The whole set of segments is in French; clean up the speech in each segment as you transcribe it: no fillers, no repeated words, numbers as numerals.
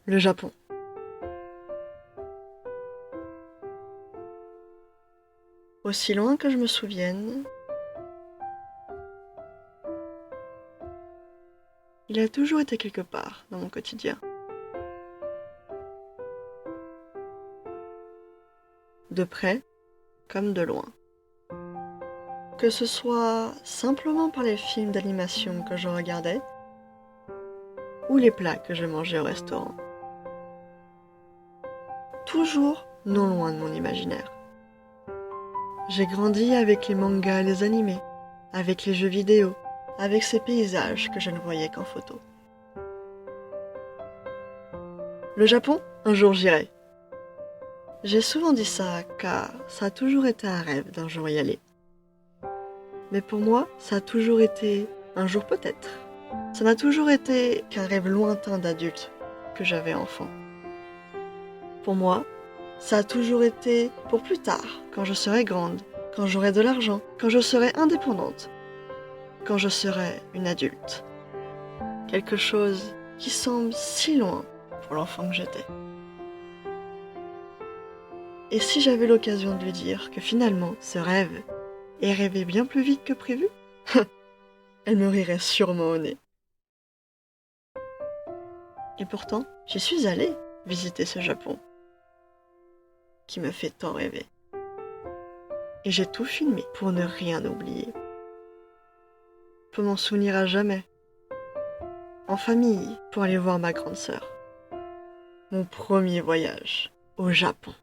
Le Japon. Aussi loin que je me souvienne, il a toujours été quelque part dans mon quotidien. De près comme de loin. Que ce soit simplement par les films d'animation que je regardais, ou les plats que je mangeais au restaurant. Toujours non loin de mon imaginaire. J'ai grandi avec les mangas et les animés, avec les jeux vidéo, avec ces paysages que je ne voyais qu'en photo. Le Japon, un jour j'irai. J'ai souvent dit ça car ça a toujours été un rêve d'un jour y aller. Mais pour moi, ça a toujours été un jour peut-être. Ça n'a toujours été qu'un rêve lointain d'adulte que j'avais enfant. Pour moi, ça a toujours été pour plus tard, quand je serai grande, quand j'aurai de l'argent, quand je serai indépendante, quand je serai une adulte. Quelque chose qui semble si loin pour l'enfant que j'étais. Et si j'avais l'occasion de lui dire que finalement, ce rêve est rêvé bien plus vite que prévu, elle me rirait sûrement au nez. Et pourtant, j'y suis allée visiter ce Japon, qui me fait tant rêver. Et j'ai tout filmé pour ne rien oublier. Pour m'en souvenir à jamais. En famille, pour aller voir ma grande sœur. Mon premier voyage au Japon.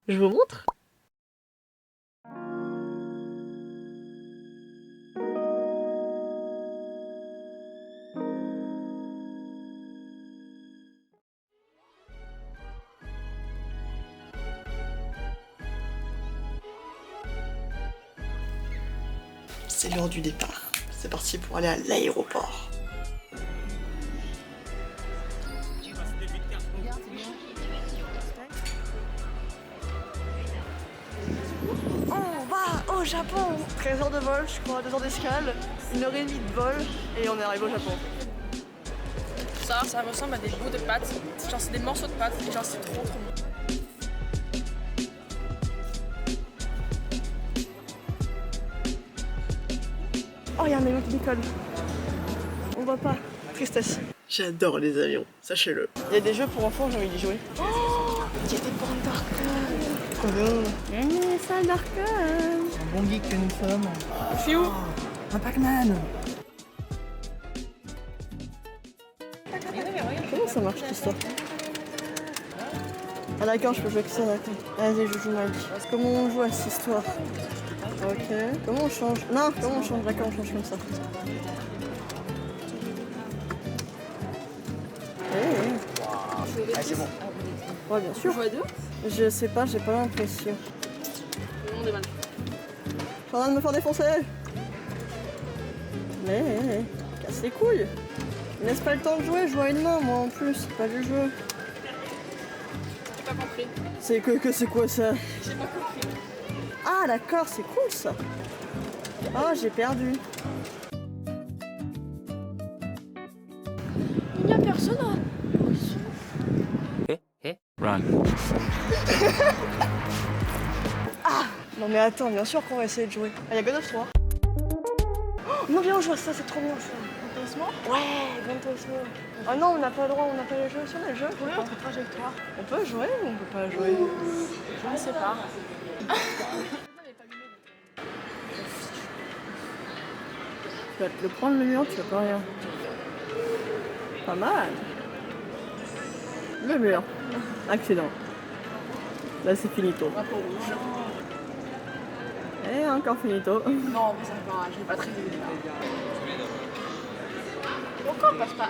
Je vous montre? C'est l'heure du départ. C'est parti pour aller à l'aéroport. On va au Japon! 13 heures de vol, je crois, 2 heures d'escale, 1h30 de vol, et on est arrivé au Japon. Ça ressemble à des bouts de pâtes. Genre, c'est des morceaux de pâtes. Et genre, c'est trop bon. Oh, il y a un avion qui décolle. On voit pas. Tristesse. J'adore les avions, sachez-le. Il y a des jeux pour enfants, j'ai envie d'y jouer. Oh, il y a des bandes d'arcade. Trop bien. Salle d'arcade. Un bon geek que nous sommes. Fiou. Un Pac-Man. Comment ça marche tout ça? Ah d'accord, je peux jouer que ça, d'accord. Vas-y, je joue Mike. Comment on joue à cette histoire? Ok. Comment on change? Non, comment on change? D'accord, on change comme ça. Ah, c'est bon. Ouais, bien sûr. On joue à deux? Je sais pas, j'ai pas l'impression. Tout le monde est mal. Je suis en train de me faire défoncer. Mais, casse les couilles. Laisse pas le temps de jouer, je joue à une main, moi en plus, c'est pas du jeu. J'ai pas compris. C'est que c'est quoi ça? J'ai pas compris. Ah d'accord, c'est cool ça. Oh, j'ai perdu. Il n'y a personne. Hein. Run. Non mais attends, bien sûr qu'on va essayer de jouer. Ah, y'a God of 3. Oh, non, viens, on joue à ça, c'est trop bien ça. Doucement. Ouais, Gran Turismo. Ah non, on n'a pas le droit, on n'a pas les jeux. Si on a le jeu, Oui, entre trajectoires. on peut jouer ou on peut pas jouer? Je ne sais pas. Tu vas te le prendre le mur, tu vas pas rien. Pas mal. Le mur. Accident. Là c'est finito. Drapeau rouge. Et encore finito. Non, mais ça va, je l'ai pas très vu. Pourquoi on passe pas?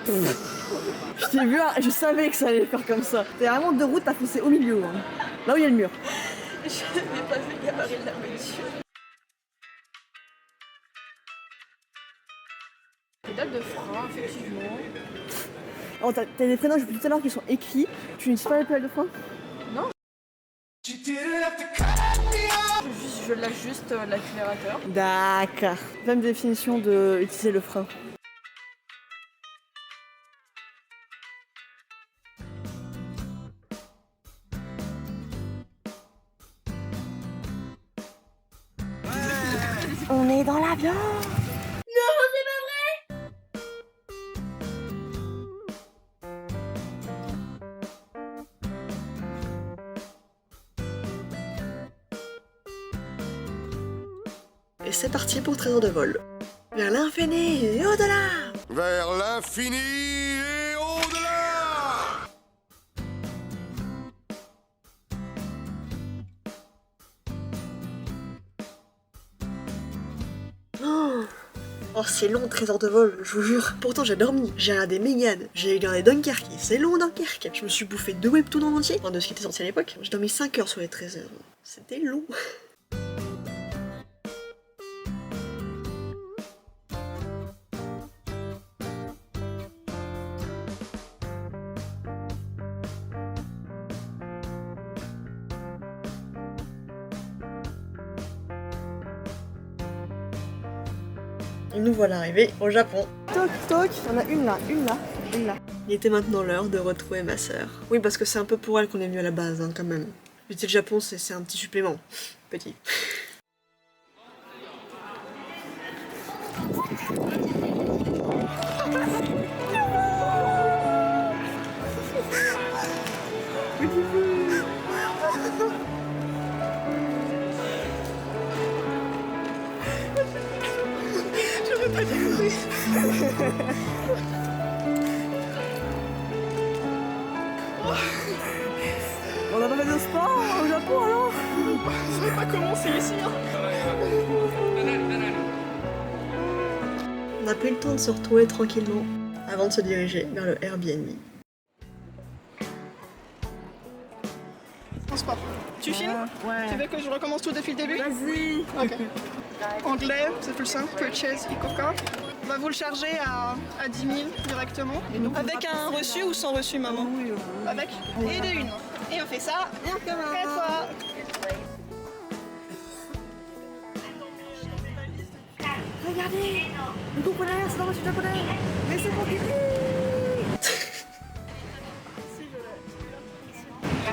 Je t'ai vu, je savais que ça allait faire comme ça. T'es vraiment de route, t'as foncé au milieu. Hein. Là où il y a le mur. Je n'ai pas fait le gabarit de la voiture. Pédale de frein, effectivement. Oh, t'as des prénoms, j'ai vu tout à l'heure qui sont écrits. Tu n'utilises pas les pédales de frein? Non. Je lâche juste l'accélérateur. D'accord. Même définition de utiliser le frein. On est dans l'avion. Et c'est parti pour 13 heures de vol. Vers l'infini et au-delà. Vers l'infini et au-delà. Oh, c'est long, 13 heures de vol, je vous jure. Pourtant, j'ai dormi. J'ai regardé Mégane, j'ai regardé Dunkerque. Et c'est long, Dunkerque. Je me suis bouffé 2 webtoons en entier, enfin, de ce qui était sorti à l'époque. J'ai dormi 5 heures sur les 13 heures. C'était long. Et nous voilà arrivés au Japon. Toc toc, il y en a une là, une là, une là. Il était maintenant l'heure de retrouver ma sœur. Oui, parce que c'est un peu pour elle qu'on est venu à la base, hein, quand même. Visiter le Japon, c'est un petit supplément. Petit. On a pas fait de sport au Japon alors? Je sais pas comment c'est ici. Hein. On a pris le temps de se retrouver tranquillement avant de se diriger vers le Airbnb. En sport. Tu filmes? Ouais. Tu veux que je recommence tout depuis le début? Vas-y. Ok. Anglais, c'est plus simple. Purchase Icoca. On va vous le charger à 10 000 directement. Avec un reçu ou sans reçu, maman? Oui, Avec? Et de une. Et on fait ça. Et on recommence. 4 fois. Regardez, le compreneur, c'est dans le japonais. Mais c'est pour qui?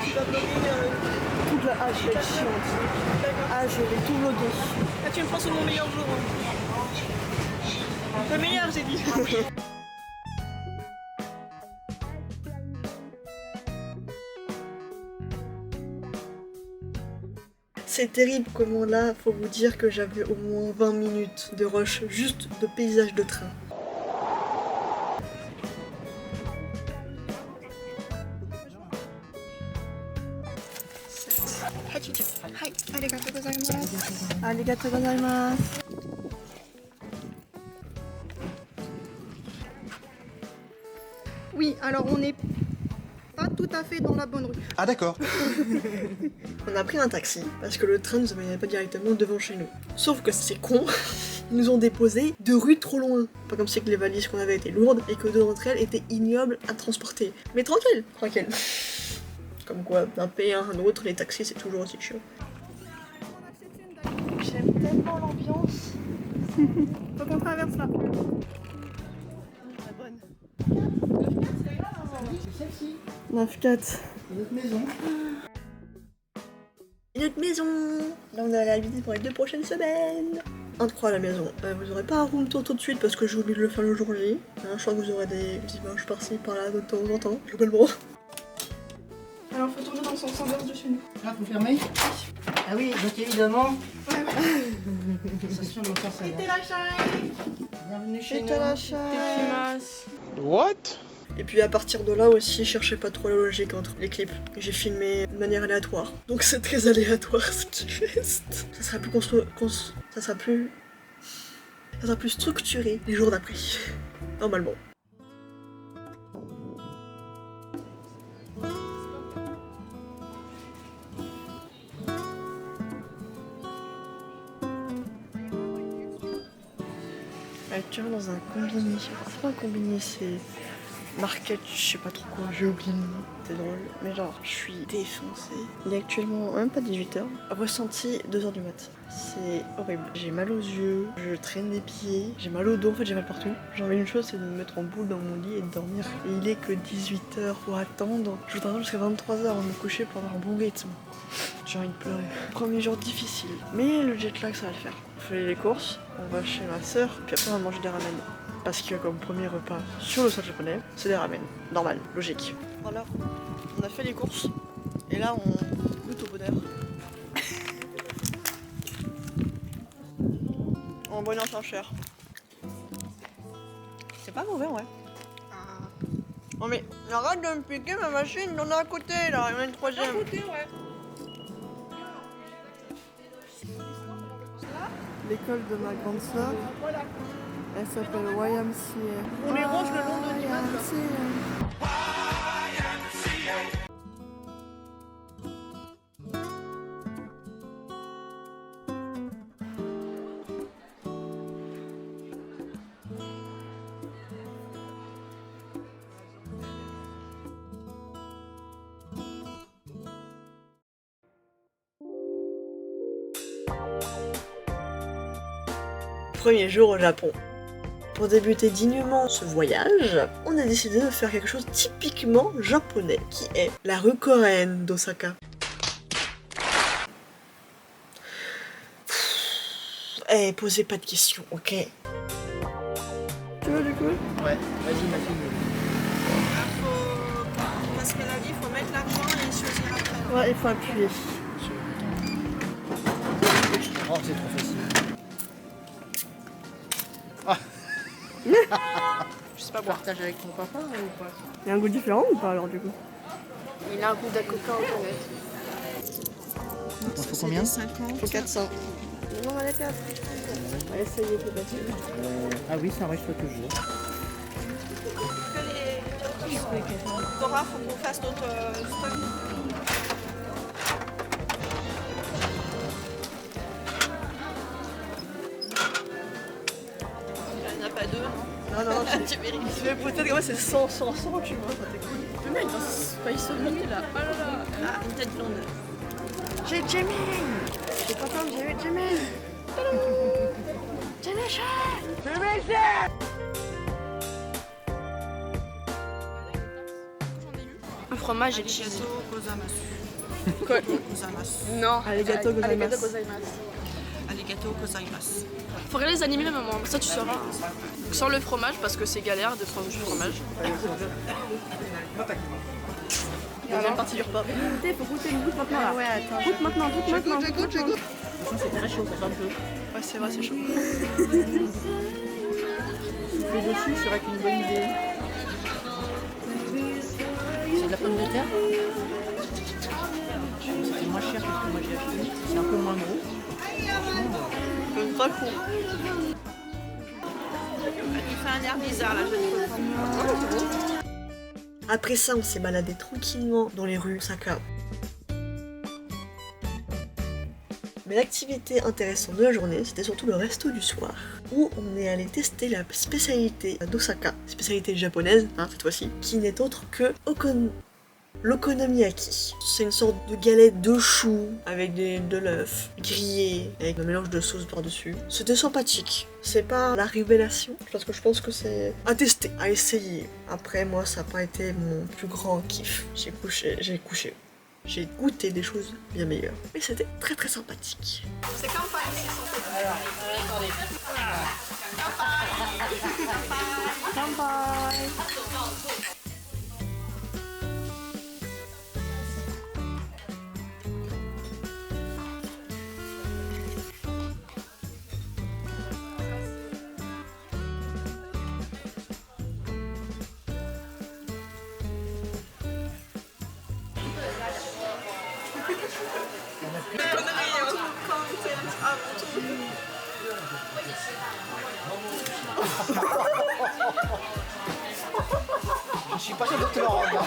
Tu vas bloquer. Toute la hache, elle est chiante. Ah, je vais tout bloquer. Ah, tu me prends sur mon meilleur jour. Le meilleur, j'ai dit. C'est terrible comment là, faut vous dire que j'avais au moins 20 minutes de rush juste de paysage de train. Arigatou gozaimasu. Oui, alors on n'est pas tout à fait dans la bonne rue. Ah d'accord. On a pris un taxi parce que le train nous amenait pas directement devant chez nous. Sauf que c'est con, ils nous ont déposés 2 rues trop loin. Pas comme si que les valises qu'on avait étaient lourdes et que 2 d'entre elles étaient ignobles à transporter. Mais tranquille, tranquille. Comme quoi, d'un pays à un autre, les taxis c'est toujours aussi chiant. J'aime tellement l'ambiance. Faut qu'on traverse là. La bonne. 9-4. Notre maison. Et notre maison. Là on est à la visite pour les 2 prochaines semaines. Incroyable la maison. Vous aurez pas un room tour tout de suite parce que j'ai oublié de le faire le jour J. Je crois que vous aurez des images par-ci par-là de temps en temps, globalement. Alors faut tourner dans le sens inverse de chez nous. Là, vous fermez? Ah oui, donc évidemment. Sensation de l'enfance à Bienvenue chez nous. What? Et puis à partir de là aussi, cherchez pas trop la logique entre les clips. J'ai filmé de manière aléatoire. Donc c'est très aléatoire ce qui reste. Ça sera plus structuré les jours d'après. Normalement. actuellement dans un combini. C'est pas un combini, c'est market, je sais pas trop quoi, j'ai oublié le nom. C'est drôle, mais genre je suis défoncée. Il est actuellement même pas 18h. Ressenti 2h du mat. C'est horrible. J'ai mal aux yeux, je traîne des pieds, j'ai mal au dos, en fait j'ai mal partout. J'ai envie d'une chose, c'est de me mettre en boule dans mon lit et de dormir. Et il est que 18h, faut attendre. Je voudrais attendre jusqu'à 23h avant de me coucher pour avoir un bon rythme. J'ai envie de pleurer. Premier jour difficile, mais le jet lag ça va le faire. On fait les courses, on va chez ma soeur, puis après on va manger des ramen. Parce que comme premier repas sur le sol japonais, c'est des ramen. Normal, logique. Voilà, on a fait les courses et là on goûte au bonheur. En bonheur sans cher. C'est pas mauvais, ouais. Non mais arrête de me piquer ma machine, on est à côté là, il y en a une troisième. L'école de ma grande sœur, elle s'appelle YMCA. On les range le long de l'image. Premier jour au Japon. Pour débuter dignement ce voyage, on a décidé de faire quelque chose typiquement japonais, qui est la rue coréenne d'Osaka. Eh, posez pas de questions, ok? Tu vois du coup? Ouais, vas-y ma fille. Parce qu'elle a dit, il faut mettre l'argent et choisir après. Ouais, il faut appuyer. Oh, c'est trop facile. Je sais pas boire. Partage avec ton papa ou pas? Il y a un goût différent ou pas alors du coup? Il a un goût d'Acoca en canette. Il faut combien? 50. Faut 400. Non, on a les 4. On va essayer peut-être. Ah oui, ça reste toujours. Cora, faut qu'on fasse notre stock. Il n'y en a pas deux. Non, non, Tu vérifies. mais peut-être que moi c'est 100, 100, 100, tu vois, ça t'écoute. Le mec, c'est pas isominé là. Oh là là. Ah, une tête blonde. J'ai Jimmy! J'ai pas peur, j'ai eu Jimmy! Jimmy Chat! Jimmy Chat! Un fromage et le cheese. Quoi? Non. Arigato gozaimasu. Arigato gozaimasu. Faut regarder les animés même, comme ça tu sauras. Sans le fromage parce que c'est galère de prendre du fromage. Deuxième partie du repas. Faut goûter le goût maintenant là. Ouais, attends. Goûte maintenant, goûte maintenant. De toute façon, c'est très chaud, ça fait un peu. Ouais, c'est vrai, c'est chaud. Le dessus serait une bonne idée. C'est de la pomme de terre. C'est moins cher que ce que moi j'ai acheté. C'est un peu moins gros. C'est très cool. Tu fais un air bizarre là, je dis. Après ça, on s'est baladé tranquillement dans les rues Osaka. Mais l'activité intéressante de la journée, c'était surtout le resto du soir, où on est allé tester la spécialité d'Osaka, spécialité japonaise, cette fois-ci, qui n'est autre que l'okonomiyaki. C'est une sorte de galette de choux avec de l'œuf grillé avec un mélange de sauce par-dessus. C'était sympathique. C'est pas la révélation parce que je pense que c'est à tester, à essayer. Après moi ça n'a pas été mon plus grand kiff. J'ai goûté des choses bien meilleures. Mais c'était très très sympathique. C'est comme pas ici. Je suis pas sûr de te le rendre.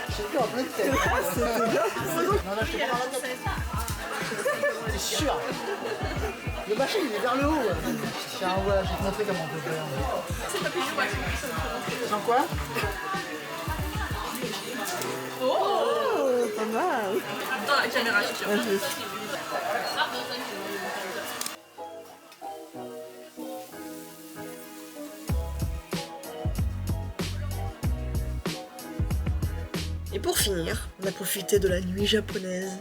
Je suis plus en pleine tête. Non, non, je te prends la tête. C'est sûr. Le machin il est vers le haut. Tiens, ouais, je vais te montrer comment on peut faire. C'est pas plus dur, ouais. Sans quoi? Oh, pas mal. Dans la caméra, je tire. Et pour finir, on a profité de la nuit japonaise.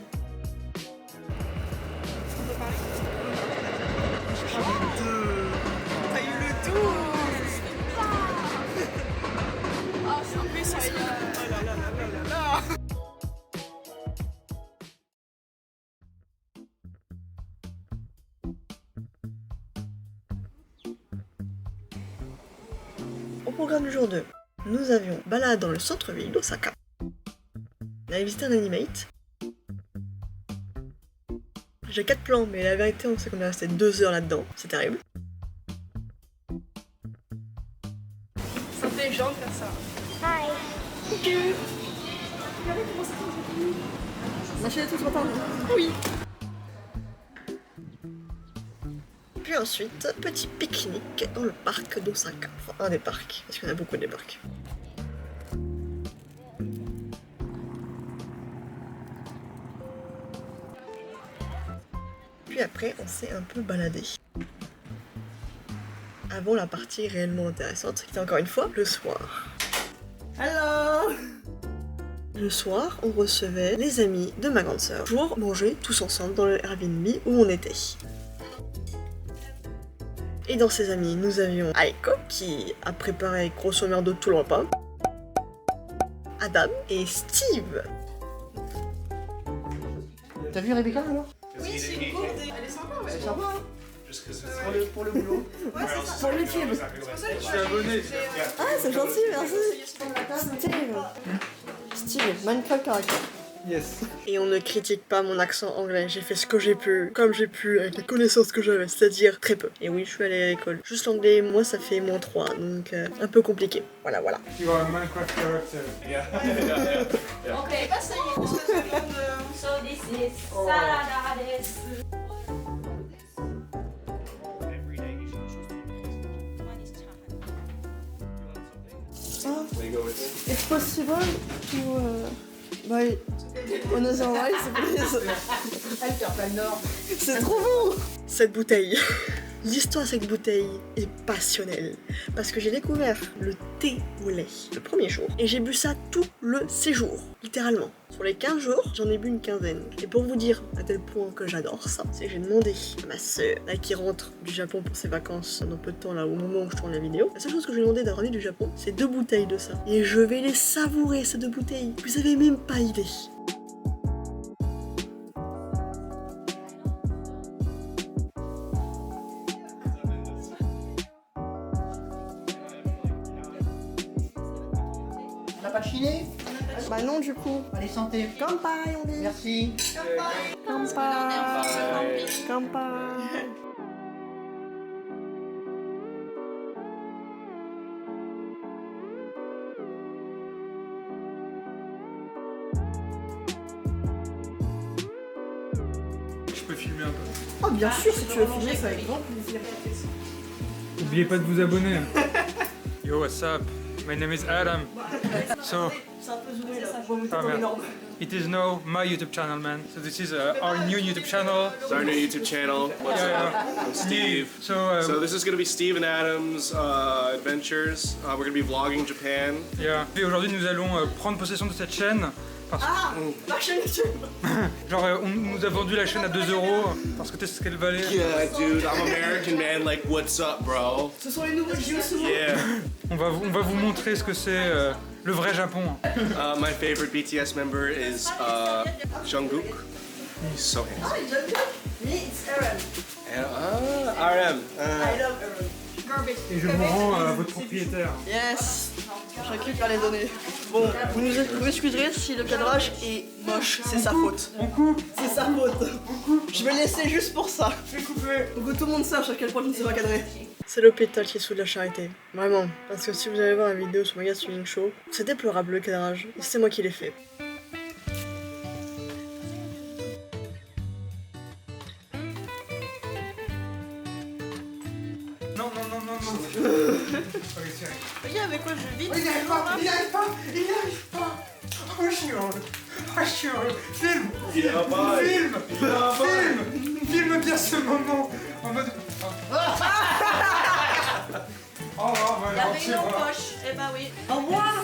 T'as eu le tout. Ah, c'est un peu essentiel. Oh là là là là là là. Au programme du jour 2, nous avions balade dans le centre-ville d'Osaka. On avait visité un animate. J'ai 4 plans, mais la vérité, on sait qu'on est resté 2 heures là-dedans. C'est terrible. C'est intelligent de faire ça. Ma chaîne est toute contente. Oui. Puis ensuite, petit pique-nique dans le parc d'Osaka. Enfin, un des parcs, parce qu'il y en a beaucoup des parcs. Puis après, on s'est un peu baladé. Avant la partie réellement intéressante, qui était encore une fois le soir. Hello. Le soir, on recevait les amis de ma grande sœur pour manger tous ensemble dans le Airbnb où on était. Et dans ses amis, nous avions Aiko, qui a préparé grosso merdo tout le repas, Adam et Steve. T'as vu Rebecca alors? Oui, c'est une courte. Elle est sympa, ouais. C'est sympa hein? Pour le boulot. Ouais, c'est ça. Pour YouTube. C'est pour ça que je suis abonné. Ah, c'est gentil, merci. Steve, Minecraft caractère. Yes. Et on ne critique pas mon accent anglais, j'ai fait ce que j'ai pu, comme j'ai pu, avec les connaissances que j'avais, c'est-à-dire très peu. Et oui, je suis allée à l'école. Juste l'anglais, moi ça fait -3, donc un peu compliqué. Voilà, voilà. You are a Minecraft character. Okay, ça y est, une espèce de monde, So this is salada desu. It's possible to buy another rice, please. Elle perd pas le nord. C'est trop bon. Cette bouteille. L'histoire de cette bouteille est passionnelle. Parce que j'ai découvert le thé au lait le premier jour. Et j'ai bu ça tout le séjour. Littéralement. Sur les 15 jours, j'en ai bu une quinzaine. Et pour vous dire à tel point que j'adore ça, c'est que j'ai demandé à ma sœur, là qui rentre du Japon pour ses vacances dans peu de temps, là au moment où je tourne la vidéo, la seule chose que je lui ai demandé de ramener du Japon, c'est 2 bouteilles de ça. Et je vais les savourer, ces 2 bouteilles. Vous avez même pas idée. On n'a pas chiné? Bah non du coup. Allez, santé. Kanpai on dit. Merci. Kanpai. Kanpai. Je peux filmer un peu. Oh bien sûr, si tu veux filmer, ça avec grand plaisir. N'oubliez pas de vous abonner. Yo, what's up? My name is Adam. So, C'est un peu zoomé là, pour vous Ah, comme merde. énorme. it is now my YouTube channel, man. So this is our new YouTube channel. It's our new YouTube channel. What's up? Yeah, I'm Steve. So, This is going to be Steve and Adam's adventures. We're going to be vlogging Japan. yeah. Et aujourd'hui, nous allons prendre possession de cette chaîne. Parce que, Ma chaîne YouTube. genre, on nous a vendu la chaîne à 2 € parce que tu sais ce qu'elle valait. Yeah, dude, I'm American, man. Like, what's up, bro? Ce sont les nouveaux Jiusu. Yeah. On va vous montrer ce que c'est le vrai Japon. My favorite BTS member is Jungkook. He's so handsome. Me, it's Aaron. And, RM. I love Aaron. Et je me rends à votre propriétaire. Yes. Je récupère les données. Bon, vous m'excuserez si le cadrage est moche, c'est sa faute. On coupe. C'est sa faute. Je vais laisser juste pour ça. C'est coupé. Pour que tout le monde sache à quel point je ne sais pas cadrer. C'est l'hôpital qui est sous de la charité. Vraiment. Parce que si vous allez voir la vidéo sur Mega Swing Show, c'est déplorable le cadrage. Et c'est moi qui l'ai fait. avec quoi je vis. Il n'y arrive pas, il n'y arrive pas, il n'y arrive pas. Oh, je chiole. Filme. Filme bien ce moment. En mode... Oh, Il y avait une poche. Eh bah oui. Au revoir.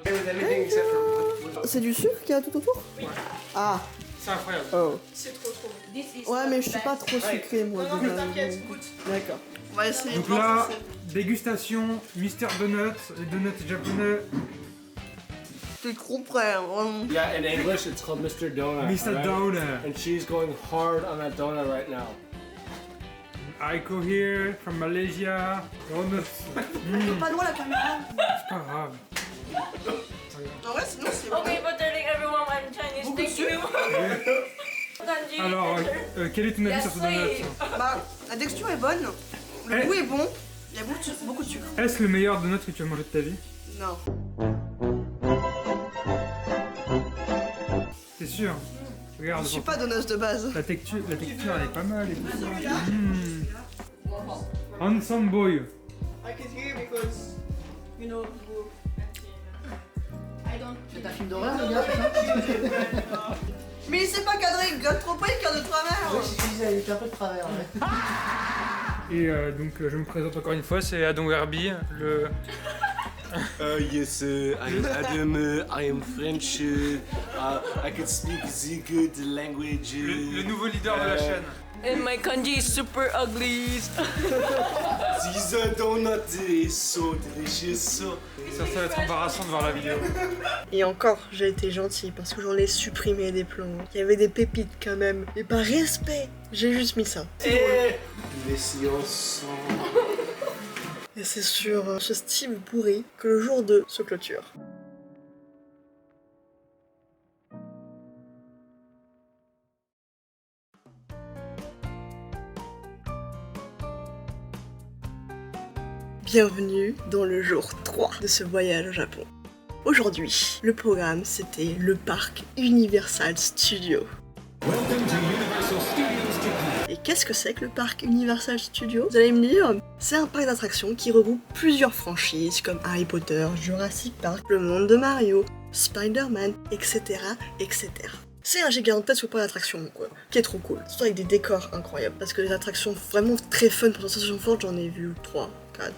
Everything except for. C'est du sucre qu'il y a tout autour? Oui. Ah. C'est incroyable. Oh. C'est trop bon. Ouais, mais je suis pas trop sucrée moi. Non, mais t'inquiète, goûte. D'accord. On va essayer. Donc là, dégustation, Mr. Donut, les donuts japonais. T'es trop prêt, hein, vraiment. Yeah, in English it's called Mr. Donut. Mr. alright? Donut. And she's going hard on that donut right now. Aiko here, from Malaysia. Donuts. Pas loin la caméra. C'est pas grave. En vrai, sinon c'est Okay, but telling everyone I'm Chinese. Thank you. Kanji. Alors, quel est ton avis sur ce donut? Bah, la texture est bonne, le Eh. goût est bon, il y a beaucoup de sucre. Est-ce le meilleur donut que tu as mangé de ta vie? Non. T'es sûr? Regarde, Je suis pas donneuse de base. la texture elle est pas mal et tout ça. Handsome boy. I can hear because, you know, I don't. C'est un film d'horreur, les gars, c'est ça? Mais il s'est pas cadré, il gueule trop près, il cœur de travers. Oui, c'est ce que je disais, il était un peu de travers. Ouais. Et donc je me présente encore une fois, c'est Adam Werby, le... Yes, I am Adam. I am French. I can speak the good language. le nouveau leader de la chaîne. And my kanji is super ugly. These donuts is so delicious. Ça va être embarrassant de voir la vidéo. Et encore, j'ai été gentille parce que j'en ai supprimé des plans. Il y avait des pépites quand même. Et par respect, j'ai juste mis ça. Les sciences sont... Et c'est sur ce Steve pourri que le jour 2 se clôture. Bienvenue dans le jour 3 de ce voyage au Japon. Aujourd'hui, le programme c'était le parc Universal Studios. Et qu'est-ce que c'est que le parc Universal Studios? Vous allez me dire, c'est un parc d'attractions qui regroupe plusieurs franchises comme Harry Potter, Jurassic Park, le monde de Mario, Spider-Man, etc. etc. C'est un gigantesque parc d'attractions, quoi, qui est trop cool. Surtout avec des décors incroyables, parce que les attractions vraiment très fun pour sensations fortes, j'en ai vu 3, 4.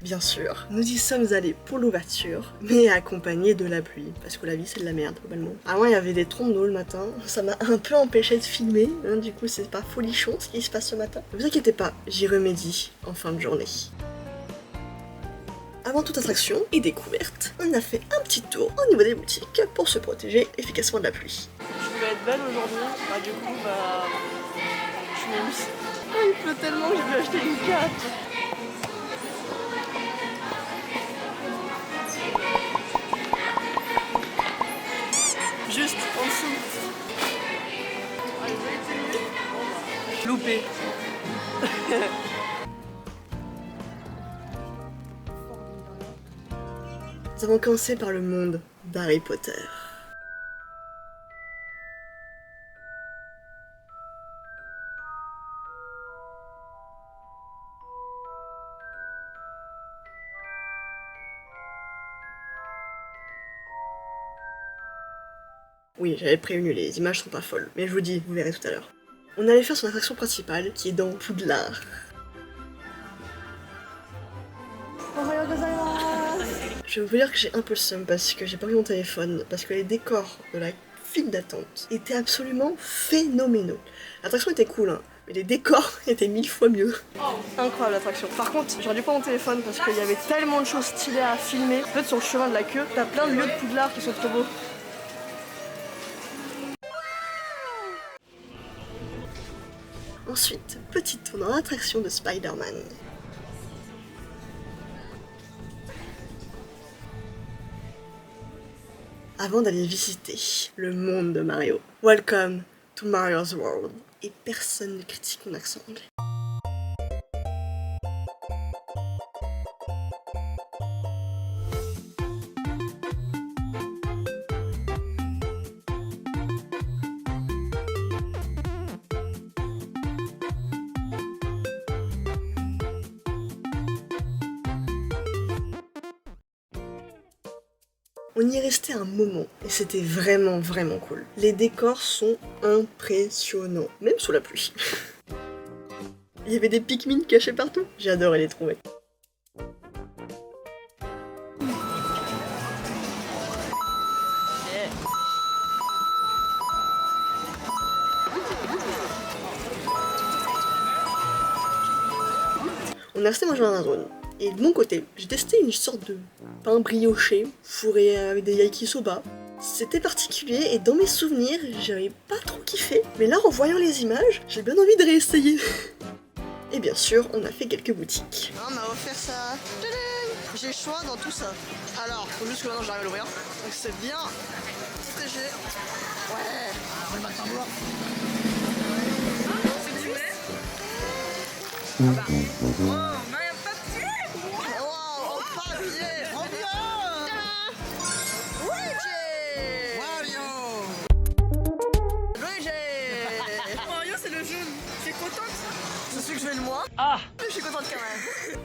Bien sûr, nous y sommes allés pour l'ouverture, mais accompagnés de la pluie, parce que la vie c'est de la merde globalement. Avant il y avait des trompes d'eau le matin, ça m'a un peu empêché de filmer, hein, du coup c'est pas folichon ce qui se passe ce matin. Ne vous inquiétez pas, j'y remédie en fin de journée. Avant toute attraction et découverte, on a fait un petit tour au niveau des boutiques pour se protéger efficacement de la pluie. Je voulais être belle aujourd'hui, du coup je m'ai mis... Oh, il pleut tellement que j'ai dû acheter une cape. Juste en dessous. Loupé. Nous avons commencé par le monde d'Harry Potter. Oui, j'avais prévenu, les images sont pas folles, mais je vous dis, vous verrez tout à l'heure. On allait faire son attraction principale, qui est dans Poudlard. Je vais vous dire que j'ai un peu le seum parce que j'ai pas pris mon téléphone, parce que les décors de la file d'attente étaient absolument phénoménaux. L'attraction était cool, hein, mais les décors étaient 1000 fois mieux. Incroyable l'attraction. Par contre, j'aurais dû prendre mon téléphone parce qu'il y avait tellement de choses stylées à filmer. En fait, sur le chemin de la queue, t'as plein de lieux de Poudlard qui sont trop beaux. Ensuite, petit tour dans l'attraction de Spider-Man. Avant d'aller visiter le monde de Mario. Welcome to Mario's World. Et personne ne critique mon accent anglais. On y est resté un moment et c'était vraiment cool. Les décors sont impressionnants, même sous la pluie. Il y avait des Pikmin cachés partout, j'ai adoré les trouver. On a resté manger dans un zone. Et de mon côté, j'ai testé une sorte de pain brioché, fourré avec des yakisoba. C'était particulier et dans mes souvenirs, j'avais pas trop kiffé. Mais là, en voyant les images, j'ai bien envie de réessayer. Et bien sûr, on a fait quelques boutiques. On m'a offert ça. Tadam! J'ai le choix dans tout ça. Alors, faut juste que maintenant j'arrive à l'ouvrir. Donc c'est bien protégé. Ouais. On va t'en voir. C'est du lait? Ah bah. Oh, mais y'a pas de pied! Wow, en papier! En bien! Luigi! Luigi! Mario, c'est le jaune. Tu es contente? Je suis que je vais le moi. Ah! Je suis contente quand même.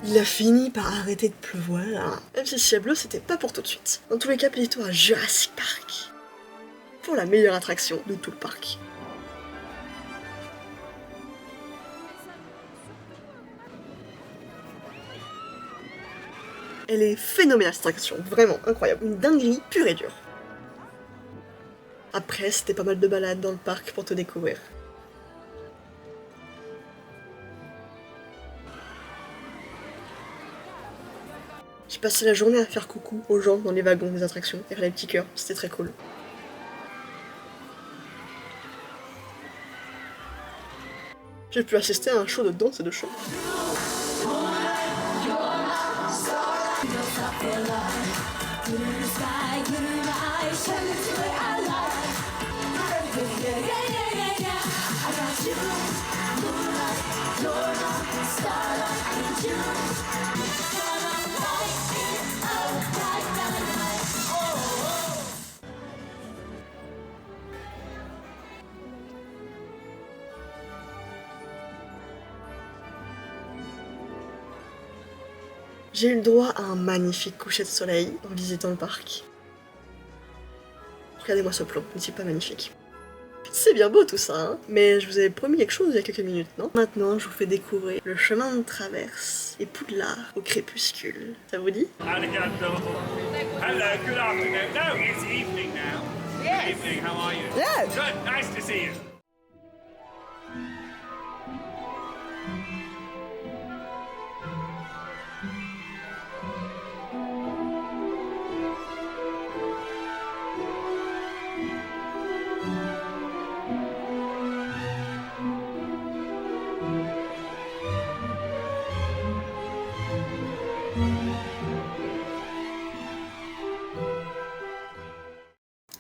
Il a fini par arrêter de pleuvoir. Même si le ciel bleu, c'était pas pour tout de suite. Dans tous les cas, plutôt à Jurassic Park. Pour la meilleure attraction de tout le parc. Elle est phénoménale cette attraction, vraiment incroyable. Une dinguerie pure et dure. Après, c'était pas mal de balades dans le parc pour te découvrir. J'ai passé la journée à faire coucou aux gens dans les wagons des attractions, faire les petits cœurs, c'était très cool. J'ai pu assister à un show de danse et de chant. J'ai eu le droit à un magnifique coucher de soleil en visitant le parc. Regardez-moi ce plan, n'est-il pas magnifique? C'est bien beau tout ça, hein? Mais je vous avais promis quelque chose il y a quelques minutes, non? Maintenant, je vous fais découvrir le chemin de traverse et Poudlard au crépuscule. Ça vous dit? Hello, good afternoon. No, it's evening now. Yes. Good evening, how are you? Yeah. Good, nice to see you.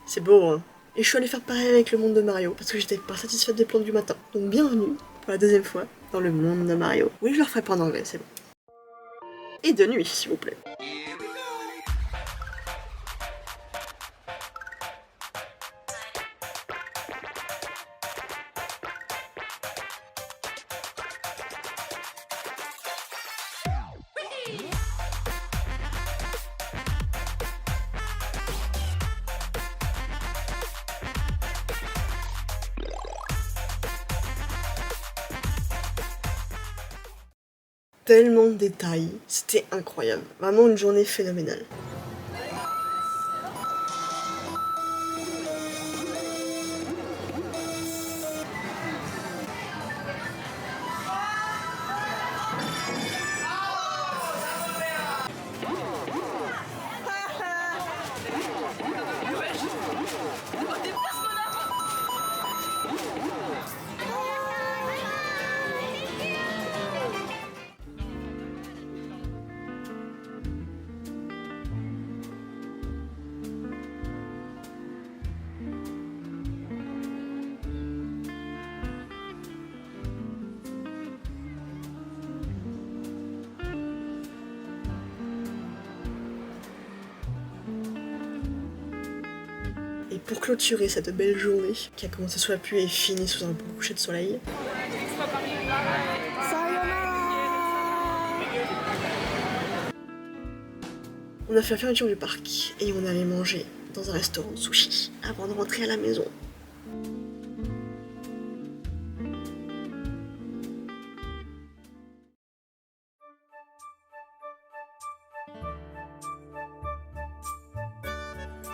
C'est beau, hein? Et je suis allée faire pareil avec le monde de Mario, parce que j'étais pas satisfaite des plans du matin. Donc bienvenue, pour la deuxième fois, dans le monde de Mario. Oui, je le referai pas en anglais, c'est bon. Et de nuit, s'il vous plaît. Tellement de détails, c'était incroyable. Vraiment une journée phénoménale. Et pour clôturer cette belle journée qui a commencé sous la pluie et fini sous un beau coucher de soleil. On a fait la fermeture du parc et on allait manger dans un restaurant de sushi avant de rentrer à la maison.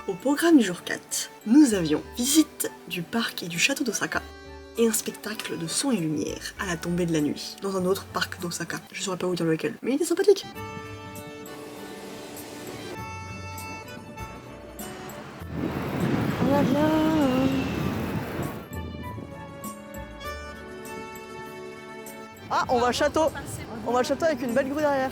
Au programme du jour 4, nous avions visite du parc et du château d'Osaka et un spectacle de son et lumière à la tombée de la nuit dans un autre parc d'Osaka. Je saurais pas vous dire lequel, mais il était sympathique. Ah, on va au château. On va au château avec une belle grue derrière.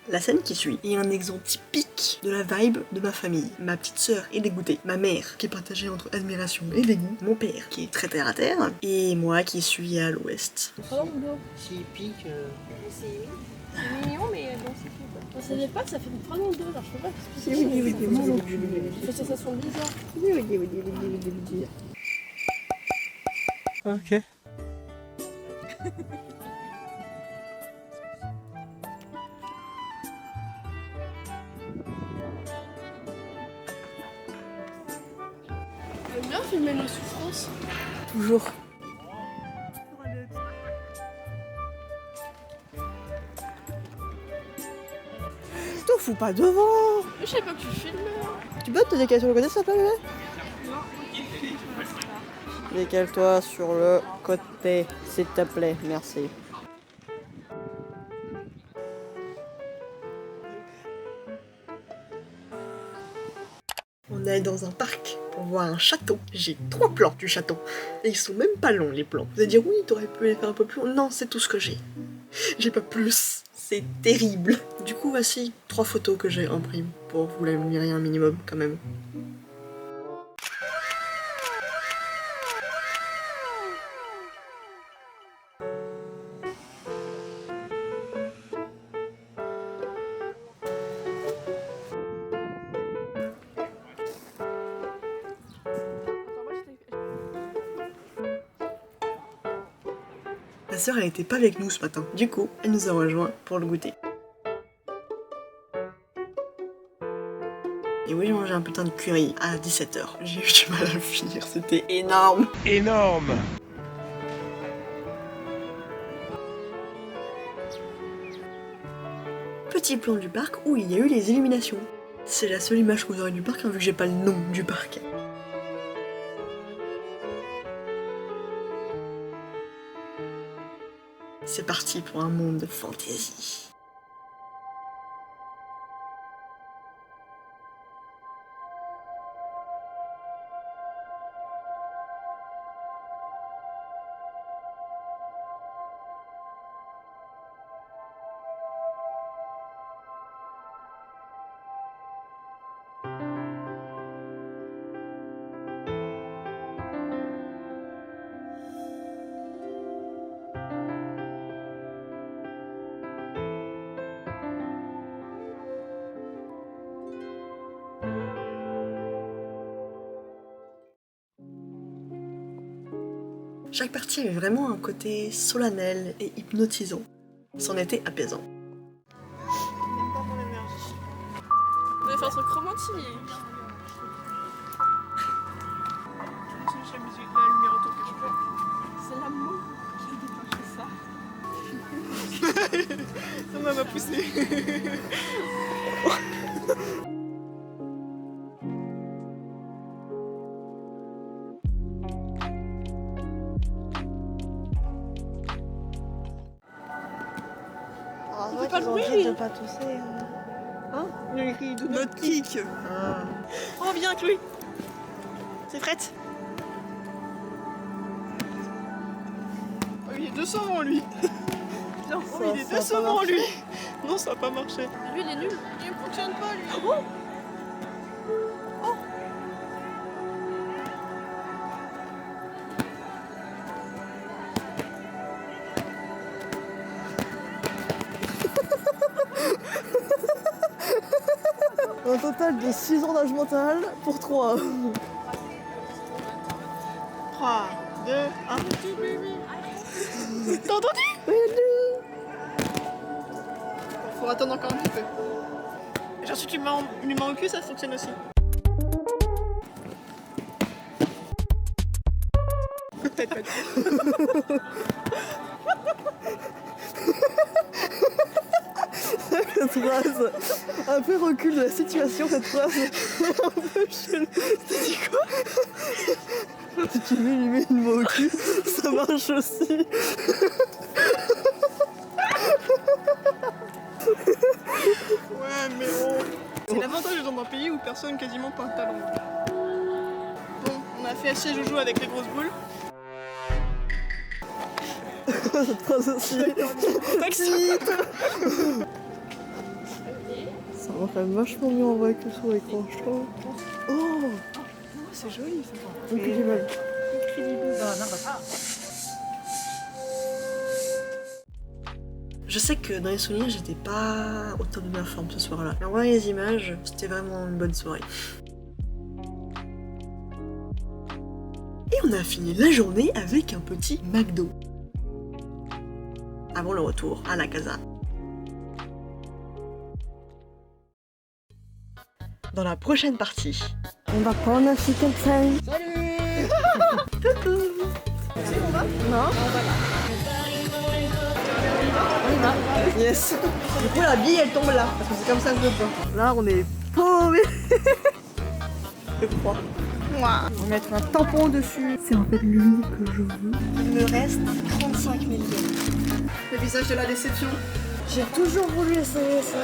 La scène qui suit est un exemple typique de la vibe de ma famille. Ma petite sœur est dégoûtée, ma mère qui est partagée entre admiration et dégoût, mon père qui est très terre à terre, et moi qui suis à l'ouest. S'il pique... C'est mignon, mais bon, c'est tout. Quand ça départ, ça fait vraiment deux, alors je peux pas expliquer. Il fait sensation bizarre. Ok. J'aime bien filmer nos souffrances. Toujours. T'en fous pas devant. Je sais pas que tu filmes. Tu peux te décaler sur le côté, s'il te plaît, bébé? Décale-toi sur le côté, s'il te plaît, merci. On est dans un parc pour voir un château. J'ai 3 plans du château. Et ils sont même pas longs les plans. Vous allez dire oui, t'aurais pu les faire un peu plus long. Non, c'est tout ce que j'ai. J'ai pas plus. C'est terrible. Du coup, voici 3 photos que j'ai imprises pour vous l'admirer un minimum quand même. Ma sœur, elle était pas avec nous ce matin. Du coup, elle nous a rejoints pour le goûter. Et oui, j'ai mangé un putain de curry à 17h. J'ai eu du mal à le finir, c'était énorme. Énorme. Petit plan du parc où il y a eu les illuminations. C'est la seule image que vous aurez du parc, hein, vu que j'ai pas le nom du parc. C'est parti pour un monde de fantaisie. Chaque partie avait vraiment un côté solennel et hypnotisant. C'en était apaisant. On va faire un truc romantique. La lumière autour que je peux. C'est l'amour qui a déclenché ça. Ça m'a poussé. On pas le bruit. de pas tousser. Hein? Notre kick. Oh bien Chloé. C'est prête? Oh, il est 200 lui. Bien, oh, il est 200 lui. Non, ça va pas marcher. Lui, il est nul. Il ne fonctionne pas, lui. Un total de 6 ans d'âge mental pour 3. 3, 2, 1. T'as entendu? Faut attendre encore un petit peu. Genre si tu lui mets en cul, ça fonctionne aussi. Peut-être pas. Cette phrase, après recul de la situation, cette phrase est un peu chelou. T'as dit quoi? Si tu lui mets une main au cul, ça marche aussi. Ouais, mais oh. C'est l'avantage d'être dans un pays où personne quasiment parle ta langue. Bon, on a fait assez joujou avec les grosses boules. Cette phrase aussi. Taxi. Ça rend quand même vachement mieux en vrai que sur l'écran, je trouve. Oh, C'est joli ça. incroyable. Je sais que dans les souvenirs, j'étais pas au top de ma forme ce soir-là. Mais en voyant les images, c'était vraiment une bonne soirée. Et on a fini la journée avec un petit McDo. Avant le retour à la casa. Dans la prochaine partie, on va prendre un chicken time. Salut. Coucou. Si on va? Non. On y va. Yes. Du coup la bille elle tombe là, parce que c'est comme ça que je veux pas. Là on est paumés. Je crois. On va mettre un tampon dessus. C'est en fait l'unique que je veux. Il me reste 35 000 yens. Le visage de la déception. J'ai toujours voulu essayer ça.